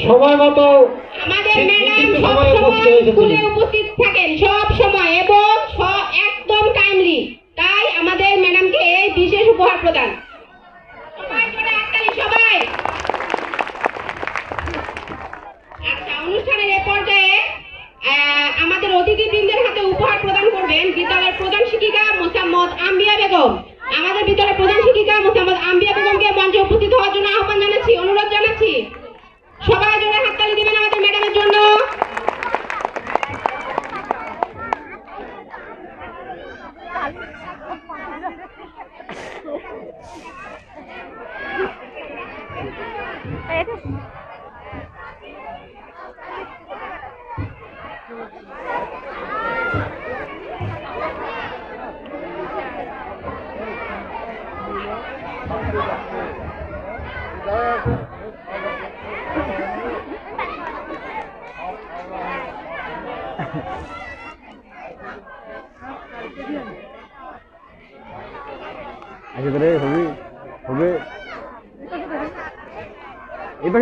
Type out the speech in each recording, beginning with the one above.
সময় মতো আমাদের ম্যাডাম সব সময় স্কুলে উপস্থিত থাকেন সব সময় এবং একদম টাইমলি, তাই আমাদের ম্যাডামকে এই বিশেষ উপহার প্রদান। সবাই জোরে হাততালি সবাই। আচ্ছা, অনুষ্ঠানের এই পর্যায়ে আমাদের অতিথিবৃন্দের হাতে উপহার প্রদান করবেন বিদ্যালয়ের প্রধান শিক্ষিকা মোসাম্মদ আম্বিয়া বেগম। আমাদের বিদ্যালয়ের প্রধান শিক্ষিকা মোসাম্মদ আম্বিয়া বেগমকে মঞ্চে উপস্থিত হওয়ার জন্য আহ্বান জানাচ্ছি, অনুরোধ জানাচ্ছি। সবাই জোরে হাততালি দিবেন আমাদের ম্যাডামের জন্য।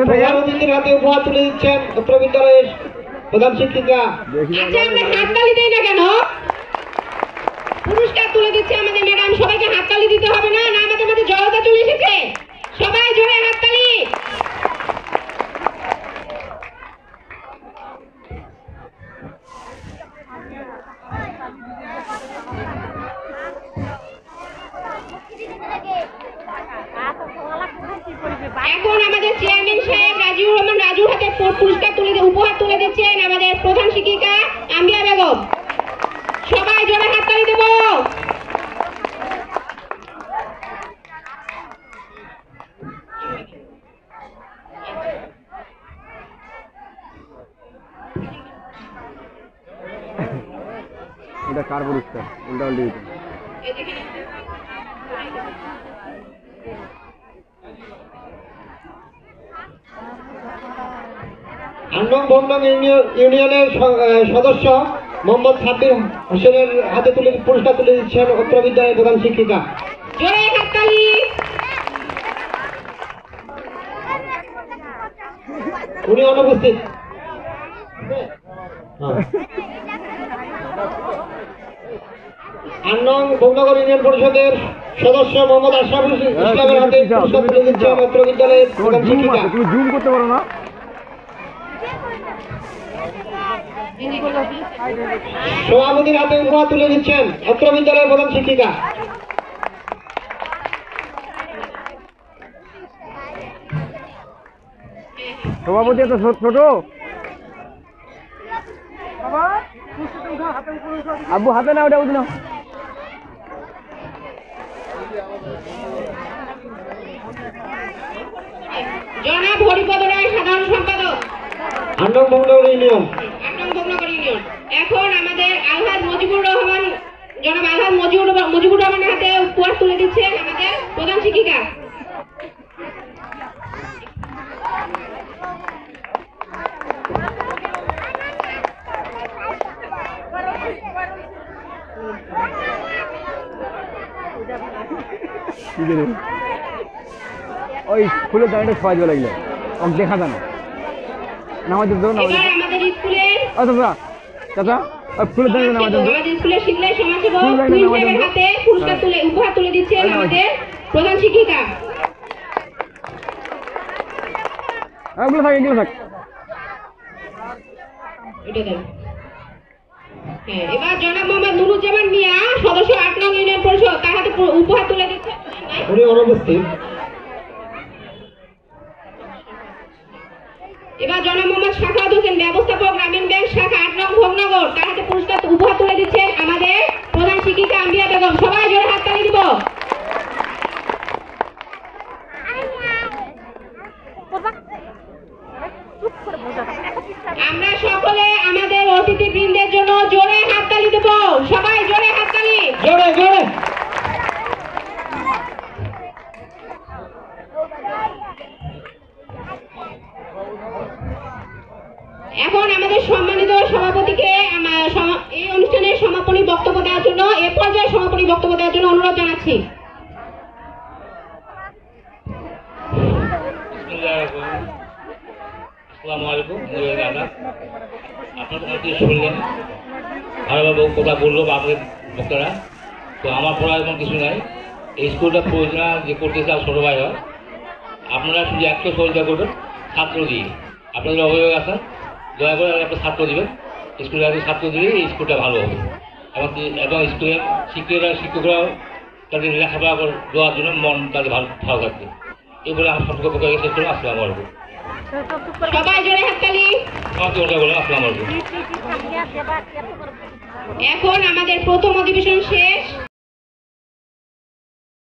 প্রধানমন্ত্রীর হাতে উপহার তুলে দিচ্ছেন উত্তর বিদ্যালয়ের প্রধান শিক্ষিকা। আচ্ছা, আমরা হাততালি দেই না কেন? পুরস্কার তুলে দিচ্ছে আমাদের ম্যাডাম, সবাইকে হাততালি দিতে হবে না? না আমাদের মধ্যে জড়তা চলে এসেছে? সবাই জোরে হাততালি। এখন আমাদের চেয়ারম্যান সাহেব রাজিউর রহমান রাজুর হাতে পুরস্কার উপহার তুলে দিচ্ছেন আমাদের প্রধান শিক্ষিকা আম্বিয়া বেগম। সবাই জোরে হাততালি দেব। এটা কার পুরস্কার? উল্টা উল্টি আন্নং বন্নং ইউনিয়নের সদস্য মোহাম্মদ সাব্বির হোসেনের হাতে পুরস্কার তুলে দিচ্ছেন উত্তর বিদ্যালয়ের প্রধান শিক্ষিকা। জোরে হাততালি। উনি অনুপস্থিত। আন্নং ভোগনগর ইউনিয়ন পরিষদের সদস্য মোহাম্মদ আশরাফুল ইসলামের হাতে পুরস্কার তুলে দিচ্ছেন উত্তর বিদ্যালয়ের প্রধান শিক্ষিকা। তুমি জুম করতে পারো না? সভাপতির হাতে উপহার তুলে দিচ্ছেন উত্তর বিদ্যালয়ের প্রধান শিক্ষিকা। সভাপতি এত ছোট? আব্বু হাতে না, ওটা বুঝলো। জনাব হরিপদ রায়, সাধারণ সম্পাদক, আন্নং ভোগনগর ইউনিয়ন। এখন আমাদের আলহাজ মুজিবুর রহমান, জনাব আলহাজ মুজিবুর রহমানের হাতে উপহার তুলে দিচ্ছেন আমাদের প্রধান শিক্ষিকা। ওই ফুলের দাঁড়িয়ে সবাই দেওয়া লাগলো, দেখা যায় না। নামাজ দেবো না আমাদের স্কুলের চাচা, ওই ফুলের দাঁড়িয়ে নামাজ দেবো। আমাদের স্কুলের শিক্ষা সমাজসেবক কুইন সাহেবের হাতে পুরস্কার উপহার তুলে দিচ্ছেন আমাদের প্রধান শিক্ষিকা। এগুলো থাক, এগুলো থাক। এবার জনাব মোহাম্মদ নুরুজ্জামান মিয়া, সদস্য ৮ নং ইউনিয়ন পরিষদ, তার হাতে উপহার তুলে দিচ্ছেন। উনি অনুপস্থিত। এবার জনাব মোহাম্মদ শাখাওয়াত হোসেন, ব্যবস্থাপক গ্রামীণ ব্যাংক শাখা ৮ নং ভোগনগর, তার হাতে পুরস্কার উপহার তুলে দিচ্ছেন আমাদের প্রধান শিক্ষিকা আম্বিয়া বেগম। সবাই জোরে হাততালি দিব। আমরা সকলে আমাদের অতিথিবৃন্দের জন্য জোরে হাততালি দেব। সবাই জোরে হাততালি। জোরে জোরে। এখন আমাদের সম্মানিত সভাপতিকে এই অনুষ্ঠানের সমাপনী বক্তব্য দেওয়ার জন্য, এ পর্যায়ে সমাপনী বক্তব্য দেওয়ার জন্য অনুরোধ জানাচ্ছি। আসসালামু আলাইকুম দাদা, আপনারা তো অনেক শুনলেন, ভালোভাবে কথা বললো বা আপনাদের বক্তারা। তো আমার পড়া এমন কিছু নাই, এই স্কুলটা প্রয়োজন যে করতেছে আর ছোটো ভাই হয়। আপনারা শুধু একটা সহযোগিতা করবেন, ছাত্র দিয়ে। আপনাদের অভিভাবক আছেন, দয়া করে একটা ছাত্র দেবেন, স্কুলে একটা ছাত্র দিলে এই স্কুলটা ভালো হবে। এবং স্কুলের শিক্ষকরাও তাদের লেখাপড়া দেওয়ার জন্য মন তাদের ভালো থাকবে। এই বলে আমার সবকে পক্ষে শেষ করলাম। আসসালামু আলাইকুম। সবাই জোরে হাততালি। আমাকে ওটা বললাম। আসসালামু আলাইকুম। এখন আমাদের প্রথম অধিবেশন শেষ।